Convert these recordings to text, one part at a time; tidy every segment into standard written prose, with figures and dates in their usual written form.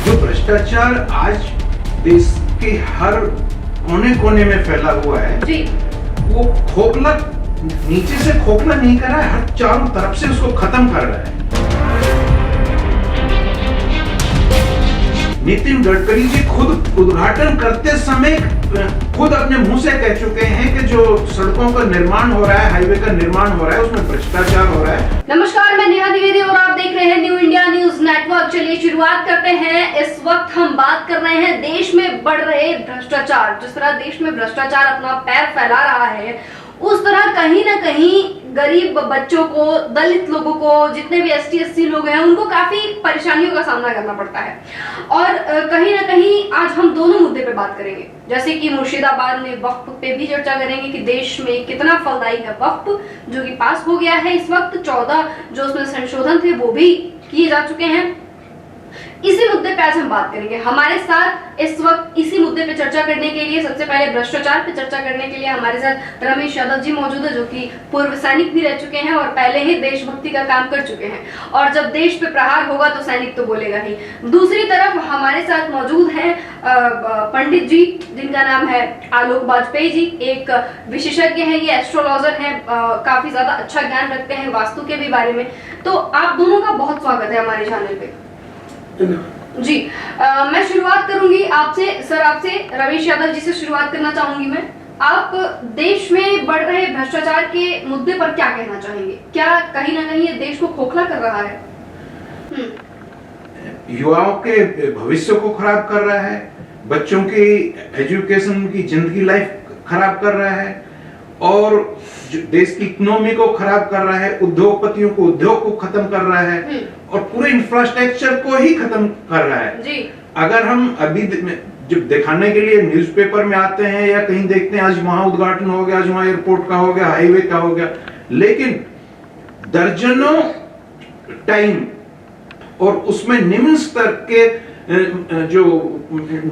जो भ्रष्टाचार आज देश के हर कोने कोने में फैला हुआ है जी, वो खोखला नीचे से खोखला नहीं कर रहा है, हर चारों तरफ से उसको खत्म कर रहा है। नितिन गडकरी जी खुद उद्घाटन करते समय खुद अपने मुंह से कह चुके हैं कि जो सड़कों का निर्माण हो रहा है, हाईवे का निर्माण हो रहा है, उसमें भ्रष्टाचार हो रहा है। नमस्कार, मैं नेहा द्विवेदी और आप देख रहे हैं न्यू इंडिया न्यूज नेटवर्क। चलिए शुरुआत करते हैं। इस वक्त हम बात कर रहे हैं देश में बढ़ रहे भ्रष्टाचार। जिस तरह देश में भ्रष्टाचार अपना पैर फैला रहा है, उस तरह कहीं ना कहीं गरीब बच्चों को, दलित लोगों को, जितने भी एसटी एससी लोग हैं, उनको काफी परेशानियों का सामना करना पड़ता है। और कहीं ना कहीं आज हम दोनों मुद्दे पे बात करेंगे, जैसे कि मुर्शिदाबाद में वक्फ पे भी चर्चा करेंगे कि देश में कितना फलदायी है वक्फ, जो कि पास हो गया है। इस वक्त 14 जो उसमें संशोधन थे वो भी किए जा चुके हैं। इसी मुद्दे पे आज हम बात करेंगे। हमारे साथ इस वक्त इसी मुद्दे पे चर्चा करने के लिए, सबसे पहले भ्रष्टाचार पे चर्चा करने के लिए हमारे साथ रमेश यादव जी मौजूद है, जो कि पूर्व सैनिक भी रह चुके हैं और पहले ही देशभक्ति का काम कर चुके हैं। और जब देश पे प्रहार होगा तो सैनिक तो बोलेगा ही। दूसरी तरफ हमारे साथ मौजूद है पंडित जी, जिनका नाम है आलोक वाजपेयी जी। एक विशेषज्ञ है, ये एस्ट्रोलॉजर है, काफी ज्यादा अच्छा ज्ञान रखते हैं वास्तु के भी बारे में। तो आप दोनों का बहुत स्वागत है हमारे चैनल पे जी। मैं शुरुआत करूंगी आपसे सर, आपसे रमेश यादव जी से शुरुआत करना चाहूंगी मैं। आप देश में बढ़ रहे भ्रष्टाचार के मुद्दे पर क्या कहना चाहेंगे? क्या कहीं ना कहीं ये देश को खोखला कर रहा है? युवाओं के भविष्य को खराब कर रहा है, बच्चों की एजुकेशन की जिंदगी लाइफ खराब कर रहा है, और देश की इकोनॉमी को खराब कर रहा है, उद्योगपतियों को, उद्योग को खत्म कर रहा है, और पूरे इंफ्रास्ट्रक्चर को ही खत्म कर रहा है जी। अगर हम अभी जब दिखाने के लिए न्यूज़पेपर में आते हैं या कहीं देखते हैं, आज वहां उद्घाटन हो गया, आज वहां एयरपोर्ट का हो गया, हाईवे का हो गया, लेकिन दर्जनों टाइम और उसमें निम्न स्तर के जो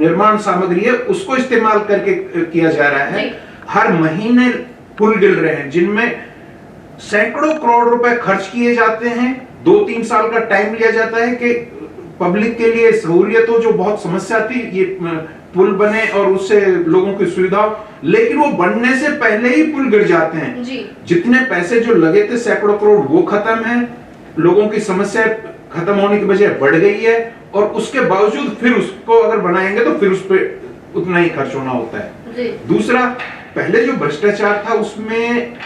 निर्माण सामग्री है उसको इस्तेमाल करके किया जा रहा है। हर महीने पुल गिर रहे हैं जिनमें सैकड़ों करोड़ रुपए खर्च किए जाते हैं। 2-3 साल का टाइम लिया जाता है कि पब्लिक के लिए सहूलियत हो, जो बहुत समस्या थी, ये पुल बने और उससे लोगों की सुविधा हो, लेकिन वो बनने से पहले ही पुल गिर जाते हैं जी। जितने पैसे जो लगे थे सैकड़ों करोड़, वो खत्म है। लोगों की समस्या खत्म होने की बजाय बढ़ गई है, और उसके बावजूद फिर उसको अगर बनाएंगे तो फिर उस पर उतना ही खर्च होना होता है जी। दूसरा, पहले जो भ्रष्टाचार था उसमें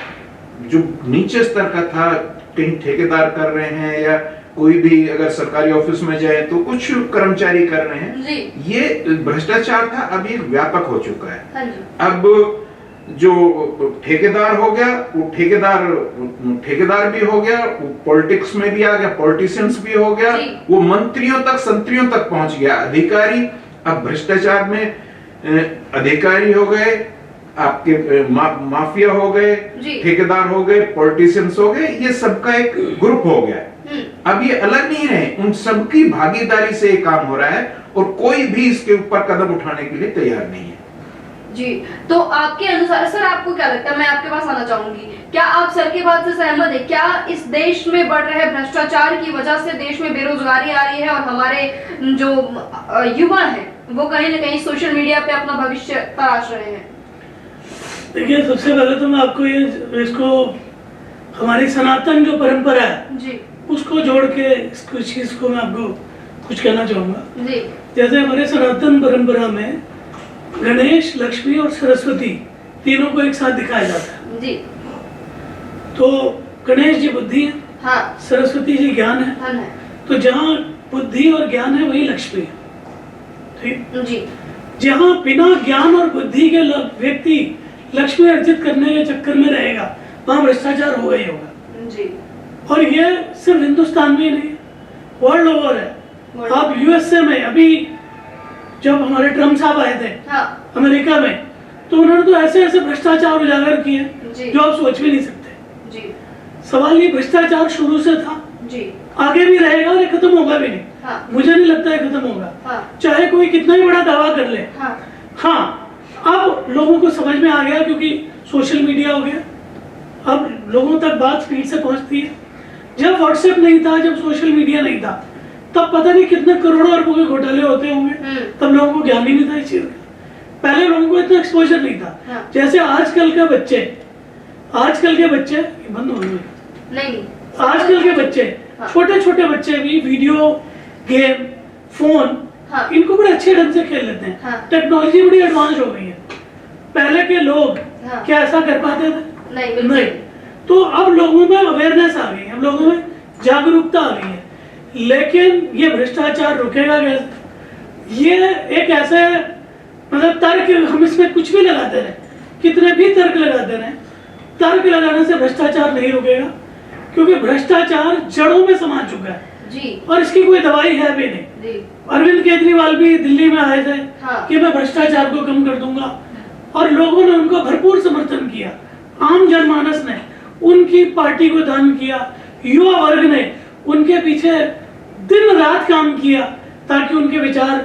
जो नीचे स्तर का था, कहीं ठेकेदार कर रहे हैं या कोई भी अगर सरकारी ऑफिस में जाए तो कुछ कर्मचारी कर रहे हैं जी। ये भ्रष्टाचार था, अब ये व्यापक हो चुका है। हाँ जी। अब जो ठेकेदार हो गया, वो ठेकेदार भी हो गया, वो पॉलिटिक्स में भी आ गया, पॉलिटिशियंस भी हो गया, वो मंत्रियों तक, संतरियों तक पहुंच गया। अधिकारी अब भ्रष्टाचार में अधिकारी हो गए, आपके माफिया हो गए, ठेकेदार हो गए, पॉलिटिशियंस हो गए, ये सबका एक ग्रुप हो गया है। अब ये अलग नहीं रहे, उन सबकी भागीदारी से ये काम हो रहा है, और कोई भी इसके ऊपर कदम उठाने के लिए तैयार नहीं है जी। तो आपके अनुसार सर, आपको क्या लगता है, मैं आपके पास आना चाहूंगी, क्या आप सर के बात से सहमत है? क्या इस देश में बढ़ रहे भ्रष्टाचार की वजह से देश में बेरोजगारी आ रही है और हमारे जो युवा हैं वो कहीं ना कहीं सोशल मीडिया पे अपना भविष्य तराश रहे हैं? देखिए, सबसे पहले तो मैं आपको इसको हमारी सनातन जो परंपरा है जी, उसको जोड़ के इस चीज को मैं आपको कुछ कहना चाहूंगा जी। जैसे हमारे सनातन परंपरा में गणेश, लक्ष्मी और सरस्वती तीनों को एक साथ दिखाया जाता है जी। तो गणेश जी बुद्धि है, हाँ। सरस्वती जी ज्ञान है, हाँ। तो जहाँ बुद्धि और ज्ञान है वही लक्ष्मी है, ठीक जी। जहाँ बिना ज्ञान और बुद्धि के व्यक्ति लक्ष्मी अर्जित करने के चक्कर में रहेगा, वहाँ भ्रष्टाचार होगा ही होगा जी। और ये सिर्फ हिंदुस्तान में ही नहीं, वर्ल्ड ओवर है। आप यूएसए में अभी जब हमारे ट्रम्प साहब आए थे, हाँ। अमेरिका में, तो उन्होंने तो ऐसे ऐसे भ्रष्टाचार उजागर किए जो आप सोच भी नहीं सकते जी। सवाल ये भ्रष्टाचार शुरू से था जी, आगे भी रहेगा और ये खत्म होगा भी नहीं, हाँ। मुझे नहीं लगता है खत्म होगा, हाँ। चाहे कोई कितना ही बड़ा दावा कर ले, हाँ। अब लोगों को समझ में आ गया, क्योंकि सोशल मीडिया हो गया, अब लोगों तक बात स्पीड से पहुंचती है। जब व्हाट्सएप नहीं था, जब सोशल मीडिया नहीं था, तब पता नहीं कितने करोड़ों अरबों के घोटाले होते होंगे, तब लोगों को ज्ञान ही नहीं था इस चीज का। पहले लोगों को इतना एक्सपोजर नहीं था। हाँ। जैसे आजकल के बच्चे बंद हो गए, नहीं आजकल के बच्चे, हाँ। छोटे छोटे बच्चे भी वीडियो गेम, फोन, हाँ। इनको बड़े अच्छे ढंग से खेल लेते हैं। हाँ। टेक्नोलॉजी बड़ी एडवांस हो गई है। पहले के लोग हाँ। क्या ऐसा कर पाते थे? नहीं, बिल्कुल नहीं। तो अब लोगों में अवेयरनेस आ गई है, अब लोगों में जागरूकता आ गई है। लेकिन ये भ्रष्टाचार रुकेगा कैसे? ये एक ऐसे मतलब तर्क, हम इसमें कुछ भी लगाते रहे, कितने भी तर्क लगाते रहे, तर्क लगाने से भ्रष्टाचार नहीं रुकेगा, क्योंकि भ्रष्टाचार जड़ों में समा चुका है जी। और इसकी कोई दवाई है भी नहीं। जी। अरविंद केजरीवाल भी दिल्ली में आए थे हाँ। कि मैं भ्रष्टाचार को कम कर दूंगा, और लोगों ने उनको भरपूर समर्थन किया। आम जनमानस ने उनकी पार्टी को दान किया, युवा वर्ग ने उनके पीछे दिन रात काम किया ताकि उनके विचार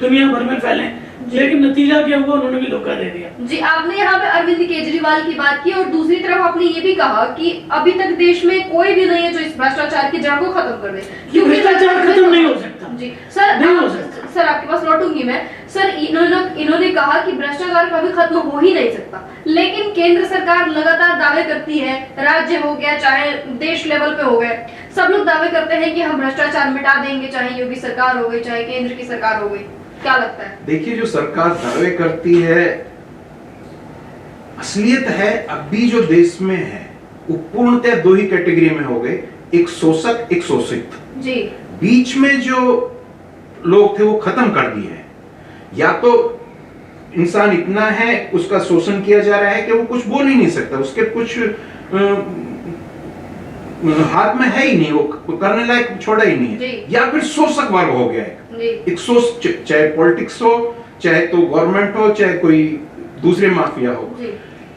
दुनिया भर में फैलें। लेकिन नतीजा क्या हुआ? उन्होंने भी धोखा दे दिया। जी, आपने यहाँ पे अरविंद केजरीवाल की बात की और दूसरी तरफ आपने ये भी कहा कि अभी तक देश में कोई भी नहीं है जो इस भ्रष्टाचार की जड़ को खत्म कर दे। क्योंकि भ्रष्टाचार खत्म नहीं हो सकता। जी सर, नहीं हो सकता। सर आपके पास लौटूंगी मैं। सर, इन्होंने कहा कि भ्रष्टाचार कभी खत्म हो ही नहीं सकता, लेकिन केंद्र सरकार लगातार दावे करती है, राज्य हो गया चाहे देश लेवल पे हो गए, सब लोग दावे करते हैं कि हम भ्रष्टाचार मिटा देंगे, चाहे योगी सरकार हो गई चाहे केंद्र की सरकार हो गई। क्या लगता है? देखिए, जो सरकार दावे करती है, असलियत है अभी जो देश में है वो पूर्णतः दो ही कैटेगरी में हो गए, एक शोषक एक शोषित। जी। बीच में जो लोग थे वो खत्म कर दिए हैं। या तो इंसान इतना है उसका शोषण किया जा रहा है कि वो कुछ बोल ही नहीं सकता, उसके कुछ हाथ में है ही नहीं, वो करने लायक छोड़ा ही नहीं है। या फिर शोषक वर्ग हो गया है। एक सोच, चाहे पॉलिटिक्स हो, चाहे तो गवर्नमेंट हो, चाहे कोई दूसरे माफिया हो,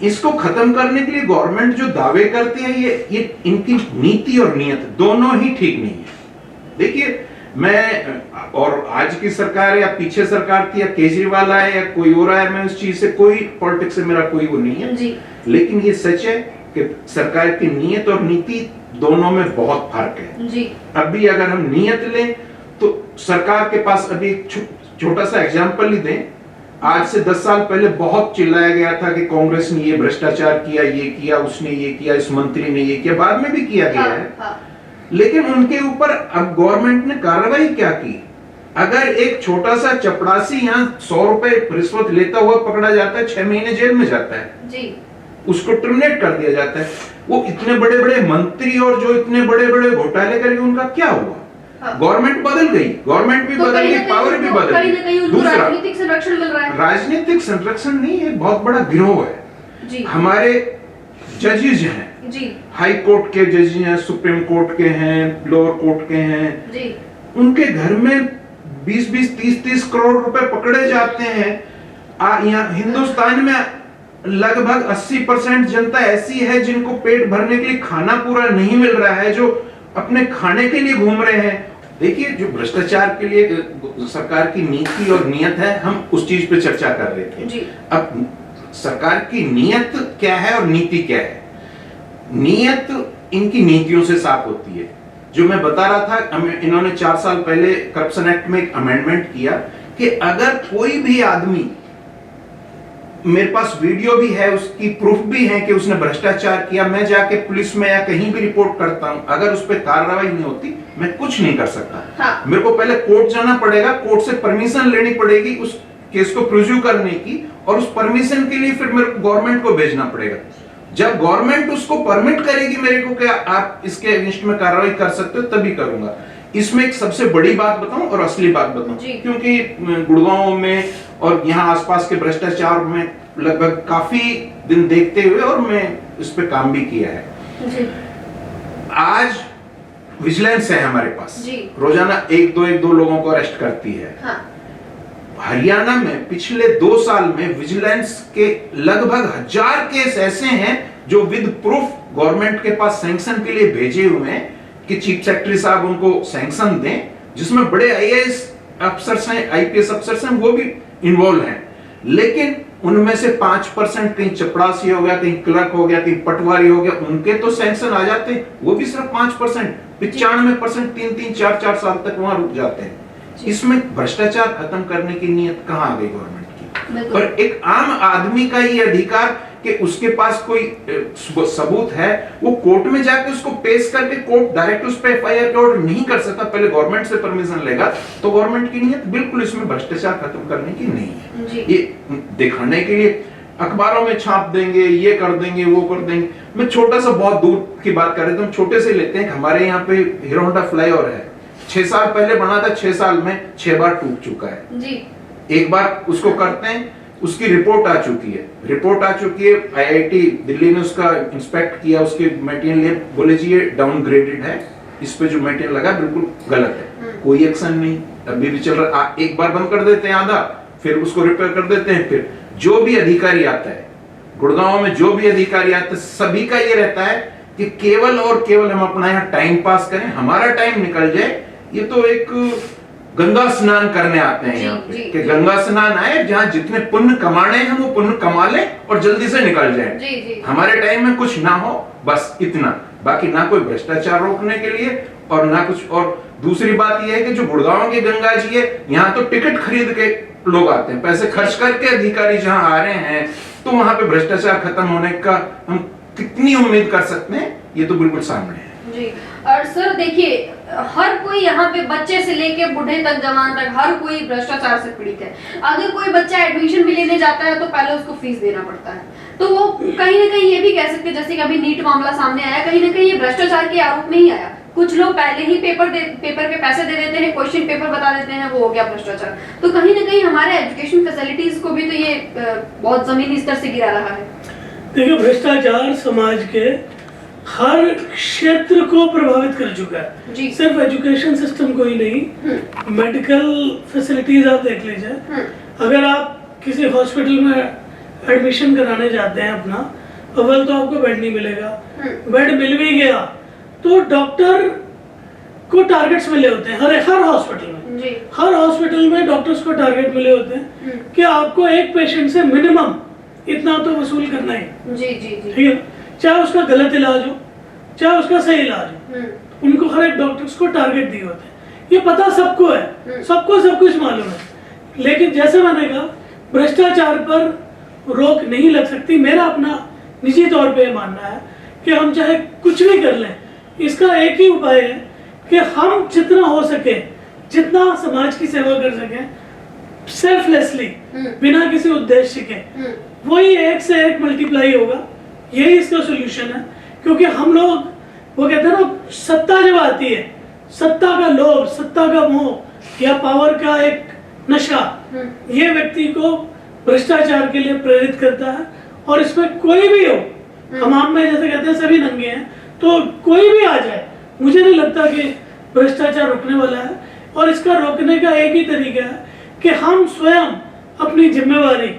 इसको खत्म करने के लिए गवर्नमेंट जो दावे करती है, ये इनकी नीति और नियत दोनों ही ठीक नहीं है। देखिए, मैं और आज की सरकार या पीछे सरकार थी या केजरीवाल आए या कोई और आया, मैं उस चीज से कोई पॉलिटिक्स से मेरा कोई वो नहीं है जी। लेकिन ये सच है कि सरकार की नियत और नीति दोनों में बहुत फर्क है जी। अभी अगर हम नियत लें तो सरकार के पास अभी एक छोटा सा एग्जांपल ही दें, आज से 10 साल पहले बहुत चिल्लाया गया था कि कांग्रेस ने ये भ्रष्टाचार किया, ये किया, उसने ये किया, इस मंत्री ने ये किया, बाद में भी किया गया है। लेकिन उनके ऊपर अब गवर्नमेंट ने कार्रवाई क्या की? अगर एक छोटा सा चपरासी यहाँ 100 रुपए रिश्वत लेता हुआ पकड़ा जाता है, 6 महीने जेल में जाता है जी। उसको टर्मिनेट कर दिया जाता है। वो इतने बड़े बड़े मंत्री और जो इतने बड़े बड़े घोटाले करके उनका क्या हुआ? गवर्नमेंट बदल गई, गवर्नमेंट भी बदल गई, पावर भी बदल गई। दूसरा, राजनीतिक संरक्षण मिल रहा है। राजनीतिक संरक्षण नहीं, एक बहुत बड़ा गिरोह है जी। हमारे जजेज हैं जी, हाई कोर्ट के जज हैं, सुप्रीम कोर्ट के हैं, लोअर कोर्ट के हैं जी। उनके घर में 20-20, 30-30 करोड़ रुपए पकड़े जाते हैं। यहाँ हिंदुस्तान में लगभग 80% जनता ऐसी है जिनको पेट भरने के लिए खाना पूरा नहीं मिल रहा है, जो अपने खाने के लिए घूम रहे हैं। देखिए, जो भ्रष्टाचार के लिए सरकार की नीति और नियत है, हम उस चीज पे चर्चा कर रहे थे जी। अब सरकार की नियत क्या है और नीति क्या है? नियत इनकी नीतियों से साफ होती है। जो मैं बता रहा था, इन्होंने 4 साल पहले करप्शन एक्ट में एक अमेंडमेंट किया कि अगर कोई भी आदमी, मेरे पास वीडियो भी है, उसकी प्रूफ भी है कि उसने भ्रष्टाचार किया, मैं जाके पुलिस में या कहीं भी रिपोर्ट करता हूं, अगर उस पर कार्रवाई नहीं होती, मैं कुछ नहीं कर सकता। हाँ। मेरे को पहले कोर्ट जाना पड़ेगा, कोर्ट से परमिशन लेनी पड़ेगी उस केस को प्रोज्यू करने की, और उस परमिशन के लिए फिर मेरे को गवर्नमेंट को भेजना पड़ेगा। जब गवर्नमेंट उसको परमिट करेगी मेरे को कि आप इसके अगेंस्ट में कार्रवाई कर सकते हो, तभी करूंगा। इसमें एक सबसे बड़ी बात बताऊं और असली बात बताऊं, क्योंकि गुड़गांव में और यहाँ आसपास के भ्रष्टाचार में लगभग काफी दिन देखते हुए, और मैं इस पे काम भी किया है जी। आज विजिलेंस है हमारे पास, रोजाना 1-2 लोगों को अरेस्ट करती है। हाँ। हरियाणा में पिछले 2 साल में विजिलेंस के लगभग 1000 केस ऐसे हैं जो विद प्रूफ गवर्नमेंट के पास सैंक्शन के लिए भेजे हुए हैं कि चीफ सेक्रेटरी साहब उनको सैंक्शन दें, जिसमें बड़े आईएएस अफसर हैं, आईपीएस अफसर हैं, वो भी इन्वॉल्व हैं। लेकिन उनमें से 5% कहीं चपरासी हो गया, कहीं क्लर्क हो गया, कहीं पटवारी हो गया, उनके तो सैंक्शन आ जाते हैं, वो भी सिर्फ 5%, 95% 3-3, 4-4 साल तक वहां रुक जाते हैं। इसमें भ्रष्टाचार खत्म करने की नीयत कहाँ आ गई गवर्नमेंट की? पर एक आम आदमी का ये अधिकार कि उसके पास कोई सबूत है, वो कोर्ट में जाके उसको पेश करके कोर्ट डायरेक्ट उस पर एफआईआर का ऑर्डर नहीं कर सकता, पहले गवर्नमेंट से परमिशन लेगा, तो गवर्नमेंट की नीयत बिल्कुल इसमें भ्रष्टाचार खत्म करने की नहीं है। ये दिखाने के लिए अखबारों में छाप देंगे, ये कर देंगे, वो कर देंगे। मैं छोटा सा बहुत दूर की बात कर रहे थे, हम छोटे से लेते हैं कि हमारे यहाँ पे हीरो होंडा फ्लाईओवर है, 6 साल पहले बना था, 6 साल में 6 बार टूट चुका है जी। एक बार उसको करते हैं, उसकी रिपोर्ट आ चुकी है, आईआईटी दिल्ली ने उसका इंस्पेक्ट किया, उसके मटेरियल लिए, बोले जी ये डाउनग्रेडेड है, इस पे जो मटेरियल लगा बिल्कुल गलत है, कोई एक्शन नहीं, अभी भी चल रहा। एक बार बंद कर देते हैं आधा, फिर उसको रिपेयर कर देते हैं, फिर जो भी अधिकारी आता है गुड़गांव में, जो भी अधिकारी आता है, सभी का ये रहता है कि केवल और केवल हम अपना यहाँ टाइम पास करें, हमारा टाइम निकल जाए। ये तो एक गंगा स्नान करने आते हैं यहाँ पे कि गंगा स्नान आए, जहाँ जितने पुण्य कमाने हैं वो पुण्य कमा लें और जल्दी से निकल जाए, हमारे टाइम में कुछ ना हो, बस इतना। बाकी ना कोई भ्रष्टाचार रोकने के लिए और ना कुछ। और दूसरी बात यह है कि जो गुड़गांव के गंगा जी है, यहाँ तो टिकट खरीद के लोग आते हैं, पैसे खर्च करके अधिकारी जहाँ आ रहे हैं, तो वहां पे भ्रष्टाचार खत्म होने का हम कितनी उम्मीद कर सकते हैं? ये तो बिल्कुल सामने है जी। और सर देखिए, हर कोई यहाँ पे बच्चे से लेके बूढ़े तक, जवान तक, हर कोई भ्रष्टाचार से पीड़ित है। अगर कोई बच्चा एडमिशन भी लेने जाता है तो पहले उसको फीस देना पड़ता है, तो वो कहीं ना कहीं ये भी कह सकते हैं, जैसे कि अभी नीट मामला सामने आया, कहीं ना कहीं ये भ्रष्टाचार के आरोप में ही आया। कुछ लोग पहले ही पेपर के पैसे दे देते हैं, क्वेश्चन पेपर बता देते हैं, वो हो गया भ्रष्टाचार। तो कहीं ना कहीं हमारे एजुकेशन फैसिलिटीज को भी तो ये बहुत जमीनी स्तर से गिरा रहा है। देखिए, भ्रष्टाचार समाज के हर क्षेत्र को प्रभावित कर चुका है जी। सिर्फ एजुकेशन सिस्टम को ही नहीं, मेडिकल फैसिलिटीज आप देख लीजिए। अगर आप किसी हॉस्पिटल में एडमिशन कराने जाते हैं अपना, अव्वल तो आपको बेड नहीं मिलेगा, बेड मिल भी गया तो डॉक्टर को टारगेट्स मिले होते हैं हर हॉस्पिटल में जी। हर हॉस्पिटल में डॉक्टर्स को टारगेट मिले होते हैं कि आपको एक पेशेंट से मिनिमम इतना तो वसूल करना है जी जी जी। ठीक है, चाहे उसका गलत इलाज हो चाहे उसका सही इलाज हो, उनको हर एक डॉक्टर्स को टारगेट दिए होते हैं। ये पता सबको है, सबको सब कुछ मालूम है, लेकिन जैसे मैंने कहा, भ्रष्टाचार पर रोक नहीं लग सकती। मेरा अपना निजी तौर पे मानना है कि हम चाहे कुछ भी कर लें, इसका एक ही उपाय है कि हम जितना हो सके, जितना समाज की सेवा कर सके सेल्फलेसली, बिना किसी उद्देश्य के, वही एक से एक मल्टीप्लाई होगा। यही इसका सोल्यूशन है। क्योंकि हम लोग, वो कहते हैं ना, सत्ता जब आती है, सत्ता का लोभ, सत्ता का मोह या पावर का एक नशा, ये व्यक्ति को भ्रष्टाचार के लिए प्रेरित करता है। और इसमें कोई भी हो, हमाम में जैसे कहते हैं सभी नंगे हैं, तो कोई भी आ जाए, मुझे नहीं लगता कि भ्रष्टाचार रुकने वाला है। और इसका रोकने का एक ही तरीका है कि हम स्वयं अपनी जिम्मेवारी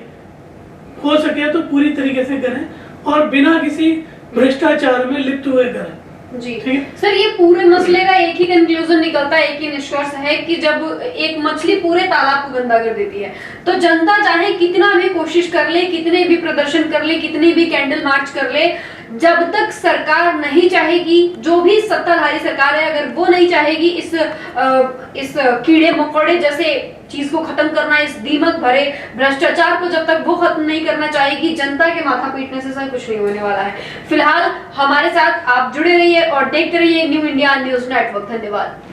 हो सके तो पूरी तरीके से करें और बिना किसी भ्रष्टाचार में लिप्त हुए करें जी। सर, ये पूरे मसले का एक ही कंक्लूजन निकलता है, एक ही निष्कर्ष है कि जब एक मछली पूरे तालाब को गंदा कर देती है, तो जनता चाहे कितना भी कोशिश कर ले, कितने भी प्रदर्शन कर ले, कितनी भी कैंडल मार्च कर ले, जब तक सरकार नहीं चाहेगी, जो भी सत्ताधारी सरकार है, अगर वो नहीं चाहेगी इस कीड़े मकोड़े जैसे चीज को खत्म करना, इस दीमक भरे भ्रष्टाचार को जब तक वो खत्म नहीं करना चाहेगी, जनता के माथा पीटने से सर कुछ नहीं होने वाला है। फिलहाल हमारे साथ आप जुड़े रहिए और देखते रहिए न्यू इंडिया न्यूज नेटवर्क। धन्यवाद।